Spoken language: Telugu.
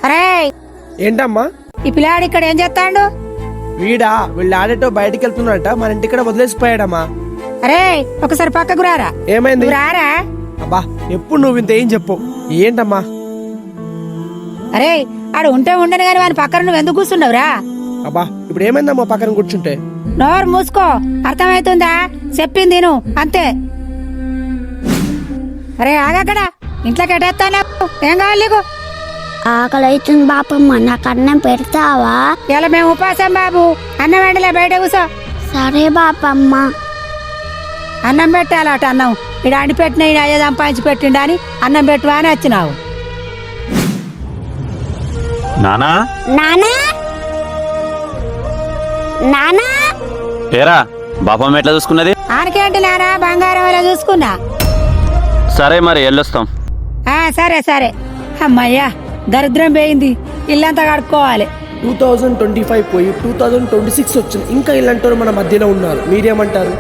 అరే ఏంటమ్మా? ఈ పిల్లాడు ఇక్కడ ఏం చేస్తాడు? వీళ్ళు ఆడేటో బయటికి వెళ్తున్నాడట, మన ఇంటిక్కడ వదిలేసిపోయాడమ్మా. అరే ఒకసారి పక్కకు రారా. ఏమైంది? రారా. అబ్బా ఎప్పుడు నువ్వు ఇంత ఏం చెప్పు. ఏంటమ్మా? అరే ఆడు ఉంటే ఉండను గాని వాని పక్కన నువ్వు ఎందుకు కూర్చున్నావురా? అబ్బా ఇప్పుడు ఏమైందమ్మా పక్కన కూర్చుంటే? నోరు మూసుకో, అర్థమవుతుందా? చెప్పింది నువ్వు అంతే. అరే ఆగక్కడ, ఇంట్లోకి ఎట్టేస్తాను. ఏం కావాలి నీకు? ఆకలి అవుతుంది బాపమ్మ, నాకు అన్నం పెడతావా? ఇలా మేము ఉపాసం బాబు. అన్నం వెంటలే బయట కూసో. సరే బాపమ్మ. అన్నం పెట్టాలట. అన్నం ఇక్కడ అండి పెట్టిన ఈయన అయ్యే సంపాదించి పెట్టిండని అన్నం పెట్టువా అని వచ్చినావు. నానా నానా నానా ఏరా బాపమ్మ ఎట్లా చూసుకున్నది? ఆనకేంటి నానా, బంగారం ఎలా చూసుకున్నా. సరే మరి వెళ్ళొస్తాం. సరే సరే. అమ్మయ్యా దరిద్రం పోయింది. ఇల్లంతా కడుక్కోవాలి. 2025 పోయి 2026 వచ్చింది, ఇంకా ఇలాంటి మన మధ్యలో ఉన్నారు. మీరేమంటారు?